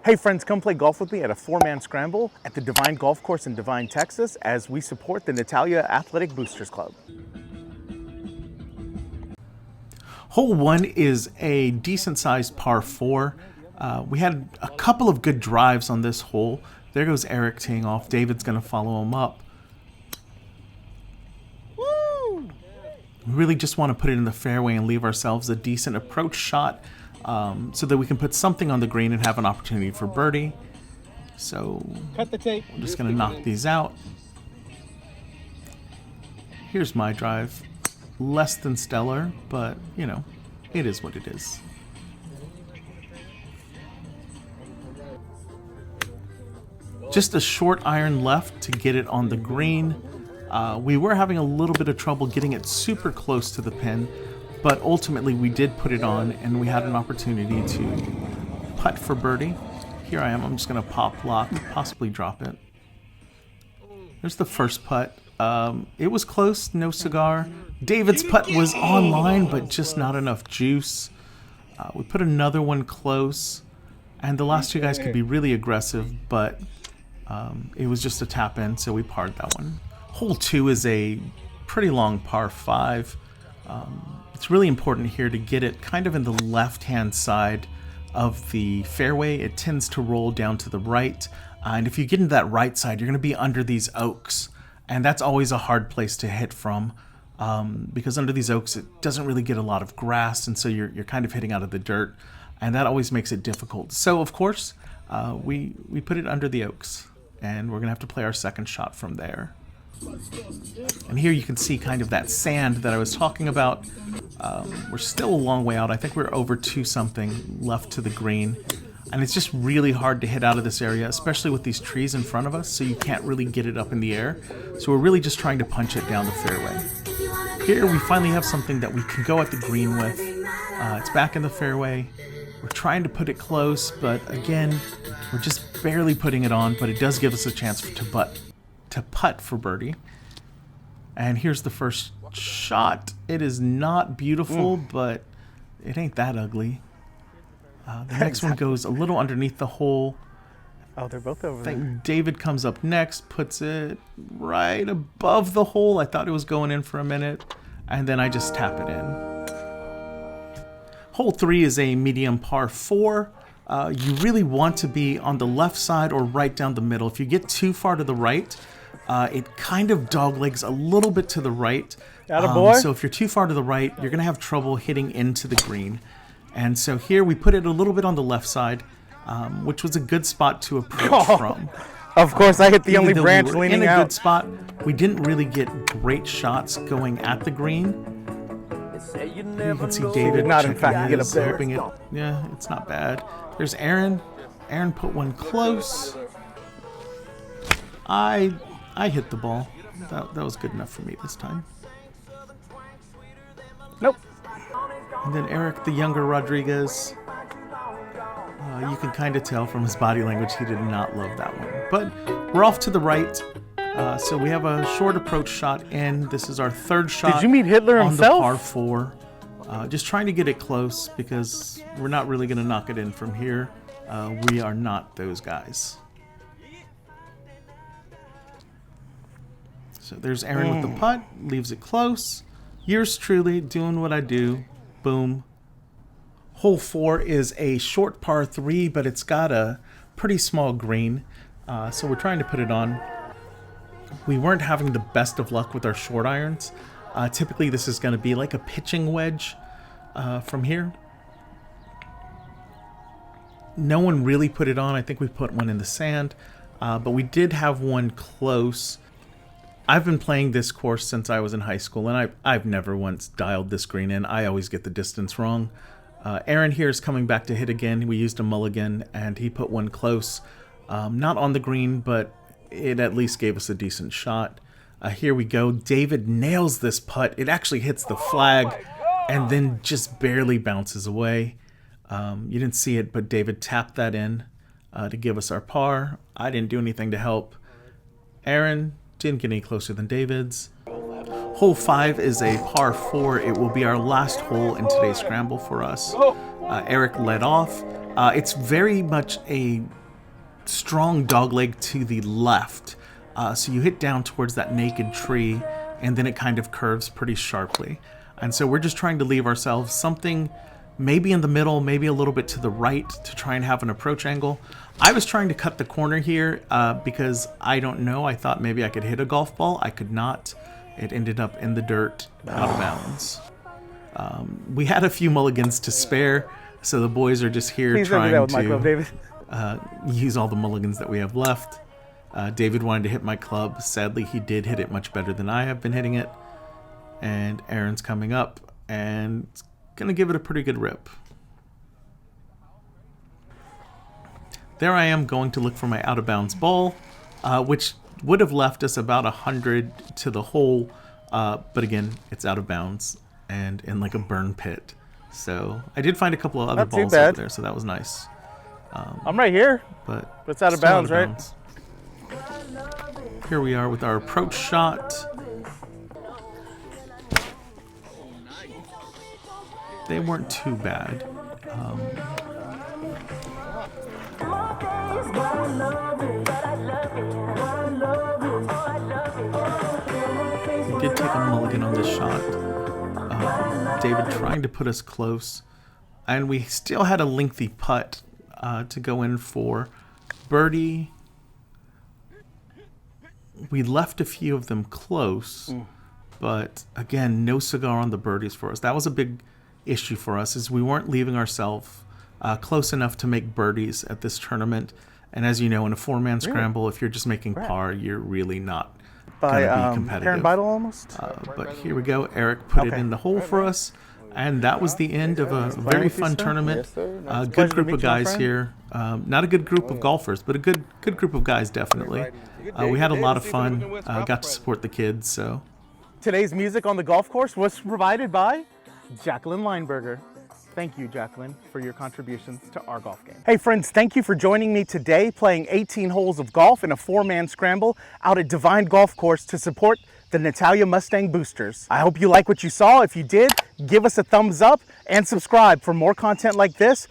Hey friends, come play golf with me at a 4-man scramble at the Devine Golf Course in Devine, Texas, as we support the Natalia Athletic Boosters Club. Hole 1 is a decent-sized par 4. We had a couple of good drives on this hole. There goes Eric teeing off. David's going to follow him up. Woo! We really just want to put it in the fairway and leave ourselves a decent approach shot so that we can put something on the green and have an opportunity for birdie. So Cut the tape. I'm just going to knock these out. Here's my drive. Less than stellar, but, you know, it is what it is. Just a short iron left to get it on the green. We were having a little bit of trouble getting it super close to the pin, but ultimately we did put it on and we had an opportunity to putt for birdie. Here I am. I'm just going to pop lock, possibly drop it. There's the first putt. It was close, no cigar. David's putt was online, but just not enough juice. We put another one close, and the last two guys could be really aggressive, but it was just a tap in, so we parred that one. Hole 2 is a pretty long par 5. It's really important here to get it kind of in the left-hand side of the fairway. It tends to roll down to the right, and if you get into that right side, you're going to be under these oaks. And that's always a hard place to hit from because under these oaks, it doesn't really get a lot of grass. And so you're kind of hitting out of the dirt. And that always makes it difficult. So, of course, we put it under the oaks. And we're going to have to play our second shot from there. And here you can see kind of that sand that I was talking about. We're still a long way out. I think we're over 2-something left to the green. And it's just really hard to hit out of this area, especially with these trees in front of us, so you can't really get it up in the air. So we're really just trying to punch it down the fairway. Here we finally have something that we can go at the green with. It's back in the fairway. We're trying to put it close, but again, we're just barely putting it on, but it does give us a chance to putt for birdie. And here's the first shot. It is not beautiful, but it ain't that ugly. The next one goes a little underneath the hole. Oh, they're both over I there. think David comes up next, puts it right above the hole. I thought it was going in for a minute, and then I just tap it in. Hole 3 is a medium par 4. You really want to be on the left side or right down the middle. If you get too far to the right, it kind of doglegs a little bit to the right. Attaboy. So if you're too far to the right, you're going to have trouble hitting into the green. And so here we put it a little bit on the left side, which was a good spot to approach from. Of course, I hit the only Even though branch we were leaning in a out. good spot, we didn't really get great shots going at the green. You can see David Not in checking fact get up his, there. hoping it. Yeah, it's not bad. There's Aaron. Aaron put one close. I hit the ball. That was good enough for me this time. Nope. And then Eric, the younger Rodriguez, you can kind of tell from his body language he did not love that one. But we're off to the right, so we have a short approach shot in. This is our third shot. Did you meet Hitler on himself? the par 4. Just trying to get it close because we're not really going to knock it in from here. We are not those guys. So there's Aaron with the putt, leaves it close. Yours truly, doing what I do. Boom. Hole 4 is a short par 3, but it's got a pretty small green. So we're trying to put it on. We weren't having the best of luck with our short irons. Typically this is going to be like a pitching wedge from here. No one really put it on. I think we put one in the sand. But we did have one close. I've been playing this course since I was in high school, and I've never once dialed this green in. I always get the distance wrong. Aaron here is coming back to hit again. We used a mulligan, and he put one close. Not on the green, but it at least gave us a decent shot. Here we go. David nails this putt. It actually hits the flag and then just barely bounces away. You didn't see it, but David tapped that in to give us our par. I didn't do anything to help. Aaron didn't get any closer than David's. Hole 5 is a par 4. It will be our last hole in today's scramble for us. Eric led off. It's very much a strong dogleg to the left. So you hit down towards that naked tree, and then it kind of curves pretty sharply. And so we're just trying to leave ourselves something maybe in the middle, maybe a little bit to the right to try and have an approach angle. I was trying to cut the corner here because I don't know. I thought maybe I could hit a golf ball. I could not. It ended up in the dirt, out of bounds. We had a few mulligans to spare, so the boys are just here trying to use all the mulligans that we have left. David wanted to hit my club. Sadly, he did hit it much better than I have been hitting it. And Aaron's coming up and gonna give it a pretty good rip. There I am going to look for my out of bounds ball, which would have left us about 100 to the hole, but again, it's out of bounds and in like a burn pit. So I did find a couple of other balls over there, so that was nice. I'm right here, but it's out of bounds, right? Here we are with our approach shot. They weren't too bad. We did take a mulligan on this shot. David trying to put us close. And we still had a lengthy putt to go in for birdie. We left a few of them close. But again, no cigar on the birdies for us. That was a big issue for us, is we weren't leaving ourselves close enough to make birdies at this tournament. And as you know, in a four-man scramble, if you're just making par, you're really not going to be competitive. But here we go. Eric put it in the hole for us. And that was the end of a very fun tournament. Good group of guys here. Not a good group of golfers, but a good group of guys, definitely. We had a lot of fun. Got to support the kids. So today's music on the golf course was provided by Jacqueline Lineberger. Thank you, Jacqueline, for your contributions to our golf game. Hey friends, thank you for joining me today playing 18 holes of golf in a four-man scramble out at Devine Golf Course to support the Natalia Mustang Boosters. I hope you like what you saw. If you did, give us a thumbs up and subscribe for more content like this.